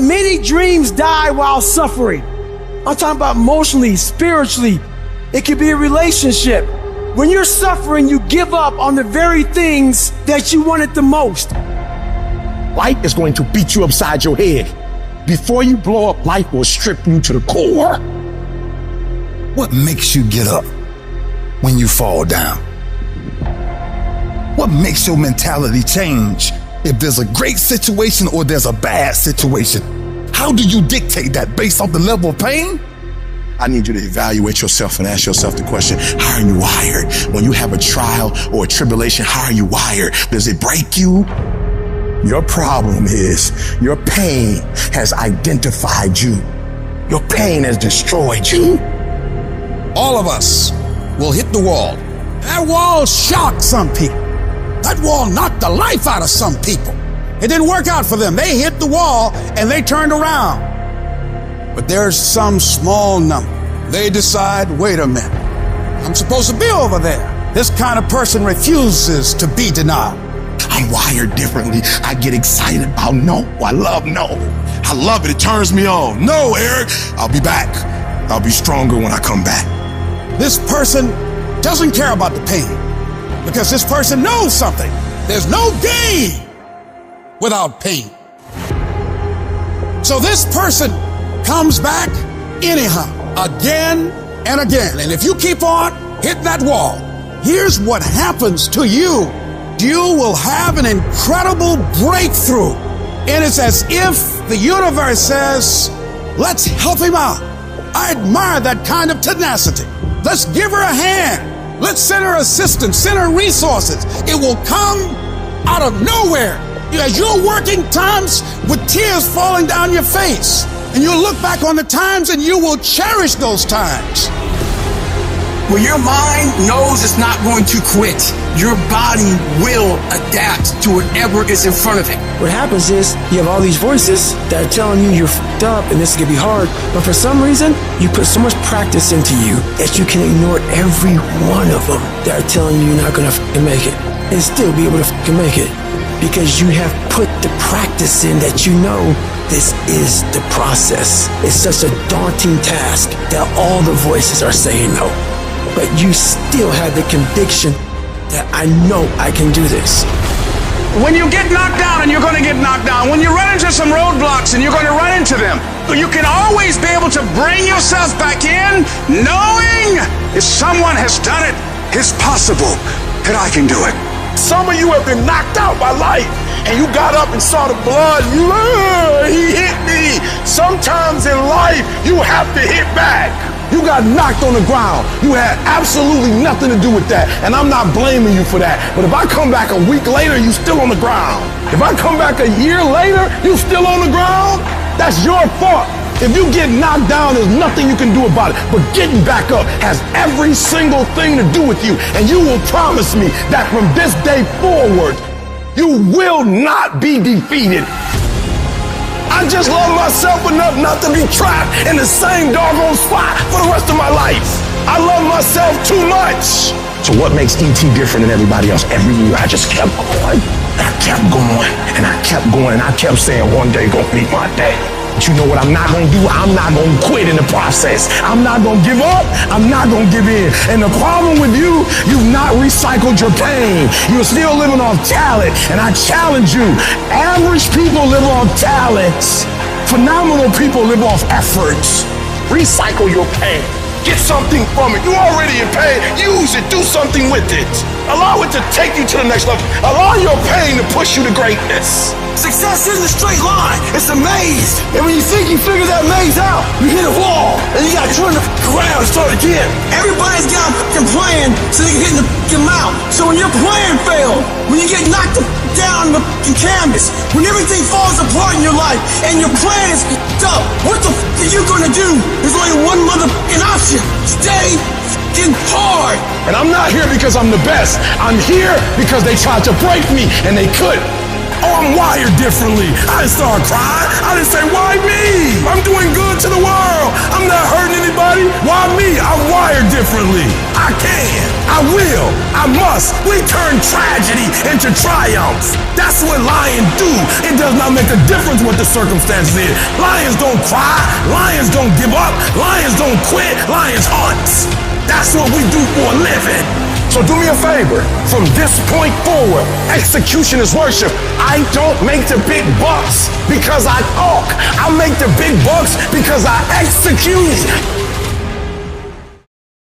many dreams die while suffering. I'm talking about emotionally, spiritually. It could be a relationship. When you're suffering, you give up on the very things that you wanted the most. Life is going to beat you upside your head. Before you blow up, life will strip you to the core. What makes you get up when you fall down? What makes your mentality change if there's a great situation or there's a bad situation? How do you dictate that based off the level of pain? I need you to evaluate yourself and ask yourself the question, how are you wired? When you have a trial or a tribulation, how are you wired? Does it break you? Your problem is your pain has identified you. Your pain has destroyed you. All of us will hit the wall. That wall shocked some people. That wall knocked the life out of some people. It didn't work out for them. They hit the wall and they turned around. But there's some small number. They decide, wait a minute, I'm supposed to be over there. This kind of person refuses to be denied. I'm wired differently. I get excited about no. I love no. I love it. It turns me on. No, Eric, I'll be back. I'll be stronger when I come back. This person doesn't care about the pain because this person knows something. There's no gain without pain. So this person comes back anyhow, again and again. And if you keep on hitting that wall, here's what happens to you. You will have an incredible breakthrough. And it's as if the universe says, let's help him out. I admire that kind of tenacity. Let's give her a hand. Let's send her assistance, send her resources. It will come out of nowhere. As you're working times with tears falling down your face, and you'll look back on the times and you will cherish those times. When your mind knows it's not going to quit, your body will adapt to whatever is in front of it. What happens is you have all these voices that are telling you you're f***ed up and this is going to be hard, but for some reason, you put so much practice into you that you can ignore every one of them that are telling you you're not going to f***ing make it and still be able to f***ing make it because you have put the practice in that you know this is the process. It's such a daunting task that all the voices are saying no. But you still have the conviction that I know I can do this. When you get knocked down, and you're going to get knocked down, when you run into some roadblocks and you're going to run into them, you can always be able to bring yourself back in knowing if someone has done it, it's possible that I can do it. Some of you have been knocked out by life and you got up and saw the blood. He hit me. Sometimes in life, you have to hit back. You got knocked on the ground. You had absolutely nothing to do with that. And I'm not blaming you for that. But if I come back a week later, you still on the ground. If I come back a year later, you still on the ground, that's your fault. If you get knocked down, there's nothing you can do about it. But getting back up has every single thing to do with you. And you will promise me that from this day forward, you will not be defeated. I just love myself enough not to be trapped in the same doggone spot for the rest of my life. I love myself too much. So what makes E.T. different than everybody else? Every year I just kept going. I kept going and I kept going and I kept saying one day gonna be my day. But you know what I'm not gonna do? I'm not gonna quit in the process. I'm not gonna give up. I'm not gonna give in. And the problem with you, you've not recycled your pain. You're still living off talent. And I challenge you, average people live off talents. Phenomenal people live off efforts. Recycle your pain. Get something from it. You already in pain. Use it. Do something with it. Allow it to take you to the next level. Allow your pain to push you to greatness. Success isn't a straight line. It's a maze. And when you think you figure that maze out, you hit a wall. And you got to turn around and start again. Everybody's got a plan so they can hit the mount. So when your plan fails, when you get knocked down the canvas, when everything falls apart in your life and your plan is up, what the are you going to do? There's only one motherfucking option. Stay fucking hard. And I'm not here because I'm the best. I'm here because they tried to break me and they couldn't. Oh, I'm wired differently. I didn't start crying. I didn't say, why me? I'm doing good to the world. I'm not hurting anybody. Why me? I'm wired differently. I can. I will. I must. We turn tragedy into triumph. That's what lions do. It does not make a difference what the circumstances is. Lions don't cry. Lions don't give up. Lions don't quit. Lions hunt. That's what we do for a living. So do me a favor. From this point forward, execution is worship. I don't make the big bucks because I talk. I make the big bucks because I execute.